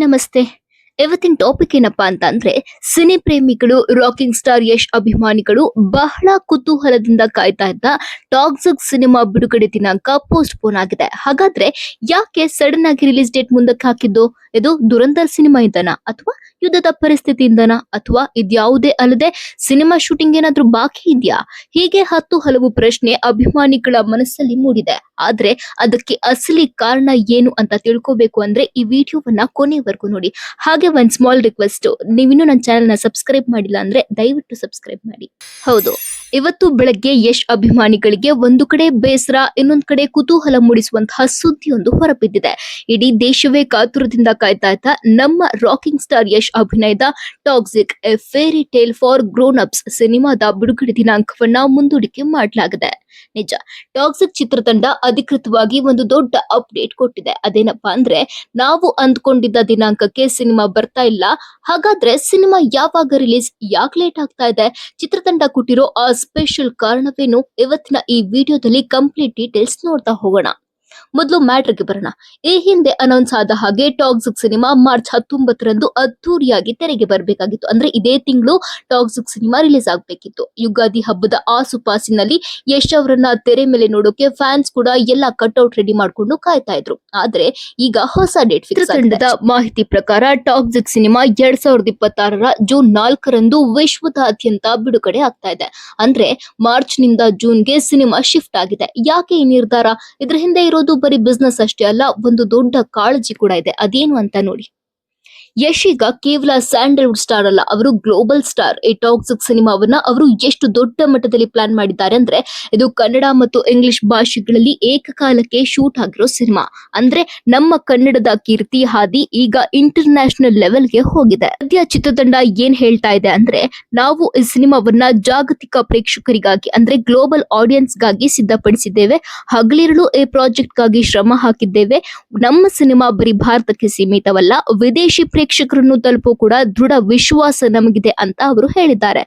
ನಮಸ್ತೆ. ಇವತ್ತಿನ ಟಾಪಿಕ್ ಏನಪ್ಪಾ ಅಂತಂದ್ರೆ ಸಿನಿ ಪ್ರೇಮಿಗಳು, ರಾಕಿಂಗ್ ಸ್ಟಾರ್ ಯಶ್ ಅಭಿಮಾನಿಗಳು ಬಹಳ ಕುತೂಹಲದಿಂದ ಕಾಯ್ತಾ ಇದ್ದ ಟಾಕ್ಸಿಕ್ ಸಿನಿಮಾ ಬಿಡುಗಡೆ ದಿನಾಂಕ ಪೋಸ್ಟ್ ಪೋನ್ ಆಗಿದೆ. ಹಾಗಾದ್ರೆ ಯಾಕೆ ಸಡನ್ ಆಗಿ ರಿಲೀಸ್ ಡೇಟ್ ಮುಂದಕ್ಕೆ ಹಾಕಿದ್ದು? ಇದು ದುರಂಧರ್ ಸಿನಿಮಾ ಇಂದನಾ ಅಥವಾ ಯುದ್ಧದ ಪರಿಸ್ಥಿತಿಯಿಂದನಾ ಅಥವಾ ಇದ್ಯಾವುದೇ ಅಲ್ಲದೆ ಸಿನಿಮಾ ಶೂಟಿಂಗ್ ಏನಾದ್ರೂ ಬಾಕಿ ಇದೆಯಾ? ಹೀಗೆ ಹಲವು ಪ್ರಶ್ನೆ ಅಭಿಮಾನಿಗಳ ಮನಸ್ಸಲ್ಲಿ ಮೂಡಿದೆ. ಆದ್ರೆ ಅದಕ್ಕೆ ಅಸಲಿ ಕಾರಣ ಏನು ಅಂತ ತಿಳ್ಕೋಬೇಕು ಅಂದ್ರೆ ಈ ವಿಡಿಯೋವನ್ನ ಕೊನೆವರೆಗೂ ನೋಡಿ. ಹಾಗೆ ಒಂದ್ ಸ್ಮಾಲ್ ರಿಕ್ವೆಸ್ಟ್, ನೀವಿನ್ನೂ ನನ್ನ ಚಾನೆಲ್ ನ ಸಬ್ಸ್ಕ್ರೈಬ್ ಮಾಡಿಲ್ಲ ಅಂದ್ರೆ ದಯವಿಟ್ಟು ಸಬ್ಸ್ಕ್ರೈಬ್ ಮಾಡಿ. ಹೌದು, ಇವತ್ತು ಬೆಳಗ್ಗೆ ಯಶ್ ಅಭಿಮಾನಿಗಳಿಗೆ ಒಂದು ಕಡೆ ಬೇಸರ, ಇನ್ನೊಂದ್ ಕಡೆ ಕುತೂಹಲ ಮೂಡಿಸುವಂತಹ ಸುದ್ದಿಯೊಂದು ಹೊರಬಿದ್ದಿದೆ. ಇಡೀ ದೇಶವೇ ಕಾತುರದಿಂದ ಕಾಯ್ತಾ ಇದ್ದ ನಮ್ಮ ರಾಕಿಂಗ್ ಸ್ಟಾರ್ ಯಶ್ ಅಭಿನಯದ Toxic a fairy tale for grown ups ಸಿನಿಮಾದ ಬಿಡುಗಡೆ ದಿನಾಂಕವನ್ನ ಮುಂದೂಡಿಕೆ ಮಾಡಲಾಗಿದೆ. ನಿಜ, ಟಾಕ್ಸಿಕ್ ಚಿತ್ರತಂಡ ಅಧಿಕೃತವಾಗಿ ಒಂದು ದೊಡ್ಡ ಅಪ್ಡೇಟ್ ಕೊಟ್ಟಿದೆ. ಅದೇನಪ್ಪಾ ಅಂದ್ರೆ, ನಾವು ಅಂದ್ಕೊಂಡಿದ್ದ ದಿನಾಂಕಕ್ಕೆ ಸಿನಿಮಾ ಬರ್ತಾ ಇಲ್ಲ. ಹಾಗಾದ್ರೆ ಸಿನಿಮಾ ಯಾವಾಗ ರಿಲೀಸ್, ಯಾಕೆ ಲೇಟ್ ಆಗ್ತಾ ಇದೆ, ಚಿತ್ರತಂಡ ಕೊಟ್ಟಿರೋ ಆ ಸ್ಪೆಷಲ್ ಕಾರಣವೇನು, ಇವತ್ತಿನ ಈ ವಿಡಿಯೋದಲ್ಲಿ ಕಂಪ್ಲೀಟ್ ಡೀಟೇಲ್ಸ್ ನೋಡ್ತಾ ಹೋಗೋಣ. ಮೊದಲು ಮ್ಯಾಟ್ರಿಗೆ ಬರೋಣ. ಈ ಹಿಂದೆ ಅನೌನ್ಸ್ ಆದ ಹಾಗೆ ಟಾಕ್ಸಿಕ್ ಸಿನಿಮಾ ಮಾರ್ಚ್ 19ರಂದು ಅದ್ದೂರಿಯಾಗಿ ತೆರೆಗೆ ಬರಬೇಕಾಗಿತ್ತು. ಅಂದ್ರೆ ಇದೇ ತಿಂಗಳು ಟಾಕ್ಸಿಕ್ ಸಿನಿಮಾ ರಿಲೀಸ್ ಆಗಬೇಕಿತ್ತು. ಯುಗಾದಿ ಹಬ್ಬದ ಆಸುಪಾಸಿನಲ್ಲಿ ಯಶ್ ಅವರನ್ನ ತೆರೆ ಮೇಲೆ ನೋಡೋಕೆ ಫ್ಯಾನ್ಸ್ ಕೂಡ ಎಲ್ಲ ಕಟ್ಔಟ್ ರೆಡಿ ಮಾಡ್ಕೊಂಡು ಕಾಯ್ತಾ ಇದ್ರು. ಆದ್ರೆ ಈಗ ಹೊಸ ಡೇಟ್ ಫಿಕ್ಸ್ ಆಗಿದೆ. ಮಾಹಿತಿ ಪ್ರಕಾರ ಟಾಕ್ಸಿಕ್ ಸಿನಿಮಾ 2026ರ ಜೂನ್ 4ರಂದು ವಿಶ್ವದಾದ್ಯಂತ ಬಿಡುಗಡೆ ಆಗ್ತಾ ಇದೆ. ಅಂದ್ರೆ ಮಾರ್ಚ್ ನಿಂದ ಜೂನ್ಗೆ ಸಿನಿಮಾ ಶಿಫ್ಟ್ ಆಗಿದೆ. ಯಾಕೆ ಈ ನಿರ್ಧಾರ? ಇದ್ರ ಹಿಂದೆ ಇರೋದು ಬರೀ ಬಿಸ್ನೆಸ್ ಅಷ್ಟೇ ಅಲ್ಲ, ಒಂದು ದೊಡ್ಡ ಕಾಳಜಿ ಕೂಡ ಇದೆ. ಅದೇನು ಅಂತ ನೋಡಿ. ಯಶ್ ಈಗ ಕೇವಲ ಸ್ಯಾಂಡಲ್ವುಡ್ ಸ್ಟಾರ್ ಅಲ್ಲ, ಅವರು ಗ್ಲೋಬಲ್ ಸ್ಟಾರ್. ಈ ಟಾಕ್ಸಿಕ್ ಸಿನಿಮಾವನ್ನ ಅವರು ಎಷ್ಟು ದೊಡ್ಡ ಮಟ್ಟದಲ್ಲಿ ಪ್ಲಾನ್ ಮಾಡಿದ್ದಾರೆ ಅಂದ್ರೆ, ಇದು ಕನ್ನಡ ಮತ್ತು ಇಂಗ್ಲಿಷ್ ಭಾಷೆಗಳಲ್ಲಿ ಏಕಕಾಲಕ್ಕೆ ಶೂಟ್ ಆಗಿರೋ ಸಿನಿಮಾ. ಅಂದ್ರೆ ನಮ್ಮ ಕನ್ನಡದ ಕೀರ್ತಿ ಹಾದಿ ಈಗ ಇಂಟರ್ನ್ಯಾಷನಲ್ ಲೆವೆಲ್ಗೆ ಹೋಗಿದೆ. ಸದ್ಯ ಚಿತ್ರತಂಡ ಏನ್ ಹೇಳ್ತಾ ಇದೆ ಅಂದ್ರೆ, ನಾವು ಈ ಸಿನಿಮಾವನ್ನ ಜಾಗತಿಕ ಪ್ರೇಕ್ಷಕರಿಗಾಗಿ ಅಂದ್ರೆ ಗ್ಲೋಬಲ್ ಆಡಿಯನ್ಸ್ ಗಾಗಿ ಸಿದ್ಧಪಡಿಸಿದ್ದೇವೆ. ಹಗಲಿರುಳು ಈ ಪ್ರಾಜೆಕ್ಟ್ ಗಾಗಿ ಶ್ರಮ ಹಾಕಿದ್ದೇವೆ. ನಮ್ಮ ಸಿನಿಮಾ ಬರೀ ಭಾರತಕ್ಕೆ ಸೀಮಿತವಲ್ಲ, ವಿದೇಶಿ ಪ್ರೇಕ್ಷಕರನ್ನು ತಲುಪೋ ಕೂಡ ದೃಢ ವಿಶ್ವಾಸ ನಮಗಿದೆ ಅಂತ ಅವರು ಹೇಳಿದ್ದಾರೆ.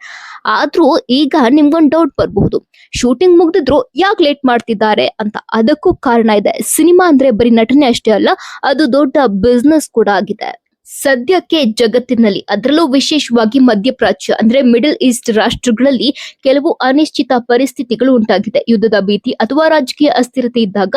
ಆದ್ರೂ ಈಗ ನಿಮ್ಗೊಂದು ಡೌಟ್ ಬರಬಹುದು, ಶೂಟಿಂಗ್ ಮುಗ್ದಿದ್ರು ಯಾಕೆ ಲೇಟ್ ಮಾಡ್ತಿದ್ದಾರೆ ಅಂತ. ಅದಕ್ಕೂ ಕಾರಣ ಇದೆ. ಸಿನಿಮಾ ಅಂದ್ರೆ ಬರೀ ನಟನೆ ಅಷ್ಟೇ ಅಲ್ಲ, ಅದು ದೊಡ್ಡ ಬಿಸ್ನೆಸ್ ಕೂಡ ಆಗಿದೆ. ಸದ್ಯಕ್ಕೆ ಜಗತ್ತಿನಲ್ಲಿ, ಅದರಲ್ಲೂ ವಿಶೇಷವಾಗಿ ಮಧ್ಯಪ್ರಾಚ್ಯ ಅಂದ್ರೆ ಮಿಡಲ್ ಈಸ್ಟ್ ರಾಷ್ಟ್ರಗಳಲ್ಲಿ ಕೆಲವು ಅನಿಶ್ಚಿತ ಪರಿಸ್ಥಿತಿಗಳು ಉಂಟಾಗಿದೆ. ಯುದ್ಧದ ಭೀತಿ ಅಥವಾ ರಾಜಕೀಯ ಅಸ್ಥಿರತೆ ಇದ್ದಾಗ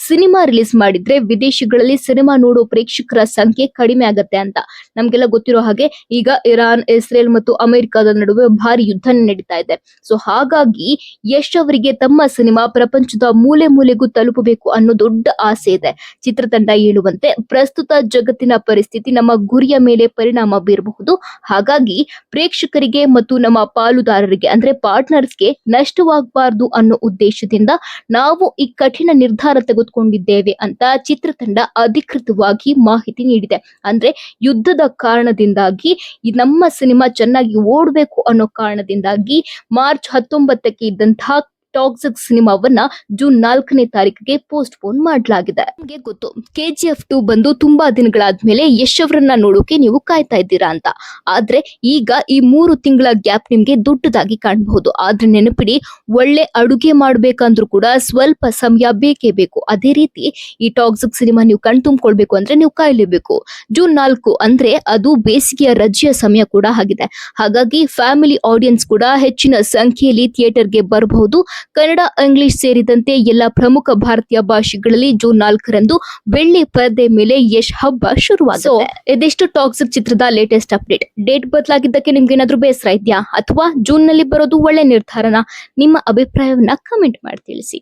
ಸಿನಿಮಾ ರಿಲೀಸ್ ಮಾಡಿದ್ರೆ ವಿದೇಶಗಳಲ್ಲಿ ಸಿನಿಮಾ ನೋಡೋ ಪ್ರೇಕ್ಷಕರ ಸಂಖ್ಯೆ ಕಡಿಮೆ ಆಗತ್ತೆ ಅಂತ ನಮ್ಗೆಲ್ಲ ಗೊತ್ತಿರೋ ಹಾಗೆ ಈಗ ಇರಾನ್, ಇಸ್ರೇಲ್ ಮತ್ತು ಅಮೆರಿಕದ ನಡುವೆ ಭಾರಿ ಯುದ್ಧ ನಡೀತಾ ಇದೆ. ಸೊ ಹಾಗಾಗಿ ಯಶ್ ಅವರಿಗೆ ತಮ್ಮ ಸಿನಿಮಾ ಪ್ರಪಂಚದ ಮೂಲೆ ಮೂಲೆಗೂ ತಲುಪಬೇಕು ಅನ್ನೋ ದೊಡ್ಡ ಆಸೆ ಇದೆ. ಚಿತ್ರತಂಡ ಹೇಳುವಂತೆ ಪ್ರಸ್ತುತ ಜಗತ್ತಿನ ಪರಿಸ್ಥಿತಿ ನಮ್ಮ ಗುರಿಯ ಮೇಲೆ ಪರಿಣಾಮ ಬೀರಬಹುದು. ಹಾಗಾಗಿ ಪ್ರೇಕ್ಷಕರಿಗೆ ಮತ್ತು ನಮ್ಮ ಪಾಲುದಾರರಿಗೆ ಅಂದ್ರೆ ಪಾರ್ಟ್ನರ್ಸ್ಗೆ ನಷ್ಟವಾಗಬಾರದು ಅನ್ನೋ ಉದ್ದೇಶದಿಂದ ನಾವು ಈ ಕಠಿಣ ನಿರ್ಧಾರ ತೆಗೆದುಕೊಂಡಿದ್ದೇವೆ ಅಂತ ಚಿತ್ರತಂಡ ಅಧಿಕೃತವಾಗಿ ಮಾಹಿತಿ ನೀಡಿದೆ. ಅಂದ್ರೆ ಯುದ್ಧದ ಕಾರಣದಿಂದಾಗಿ ನಮ್ಮ ಸಿನಿಮಾ ಚೆನ್ನಾಗಿ ಓಡಬೇಕು ಅನ್ನೋ ಕಾರಣದಿಂದಾಗಿ ಮಾರ್ಚ್ 19ಕ್ಕೆ ಇದ್ದಂತಹ ಟಾಕ್ಸಿಕ್ ಸಿನಿಮಾವನ್ನ ಜೂನ್ 4ನೇ ತಾರೀಕಿಗೆ ಪೋಸ್ಟ್ ಪೋನ್ ಮಾಡಲಾಗಿದೆ. ನಿಮಗೆ ಗೊತ್ತು, KGF 2 ಬಂದು ತುಂಬಾ ದಿನಗಳಾದ್ಮೇಲೆ ಯಶ್ ಅವರನ್ನ ನೋಡೋಕೆ ನೀವು ಕಾಯ್ತಾ ಇದ್ದೀರಾ ಅಂತ. ಆದ್ರೆ ಈಗ ಈ 3 ತಿಂಗಳ ಗ್ಯಾಪ್ ನಿಮ್ಗೆ ದೊಡ್ಡದಾಗಿ ಕಾಣಬಹುದು. ಆದ್ರೆ ನೆನಪಿಡಿ, ಒಳ್ಳೆ ಅಡುಗೆ ಮಾಡ್ಬೇಕಂದ್ರೂ ಕೂಡ ಸ್ವಲ್ಪ ಸಮಯ ಬೇಕೇ ಬೇಕು. ಅದೇ ರೀತಿ ಈ ಟಾಕ್ಸಿಕ್ ಸಿನಿಮಾ ನೀವು ಕಣ್ತುಂಬಿಕೊಳ್ಬೇಕು ಅಂದ್ರೆ ನೀವು ಕಾಯ್ಲೇಬೇಕು. ಜೂನ್ 4 ಅಂದ್ರೆ ಅದು ಬೇಸಿಗೆಯ ರಜೆಯ ಸಮಯ ಕೂಡ ಆಗಿದೆ. ಹಾಗಾಗಿ ಫ್ಯಾಮಿಲಿ ಆಡಿಯನ್ಸ್ ಕೂಡ ಹೆಚ್ಚಿನ ಸಂಖ್ಯೆಯಲ್ಲಿ ಥಿಯೇಟರ್ಗೆ ಬರಬಹುದು. ಕನ್ನಡ, ಇಂಗ್ಲಿಷ್ ಸೇರಿದಂತೆ ಎಲ್ಲ ಪ್ರಮುಖ ಭಾರತೀಯ ಭಾಷೆಗಳಲ್ಲಿ ಜೂನ್ 4ರಂದು ಬೆಳ್ಳಿ ಪರದೆ ಮೇಲೆ ಯಶ್ ಹಬ್ಬ ಶುರುವಾಗುತ್ತೆ. ಇದೆಷ್ಟು ಟಾಕ್ಸಿಕ್ ಚಿತ್ರದ ಲೇಟೆಸ್ಟ್ ಅಪ್ಡೇಟ್. ಡೇಟ್ ಬದಲಾಗಿದ್ದಕ್ಕೆ ನಿಮ್ಗೆ ಏನಾದ್ರೂ ಬೇಸರ ಇದೆಯಾ ಅಥವಾ ಜೂನ್ ನಲ್ಲಿ ಬರೋದು ಒಳ್ಳೆ ನಿರ್ಧಾರನ? ನಿಮ್ಮ ಅಭಿಪ್ರಾಯವನ್ನ ಕಮೆಂಟ್ ಮಾಡಿ ತಿಳಿಸಿ.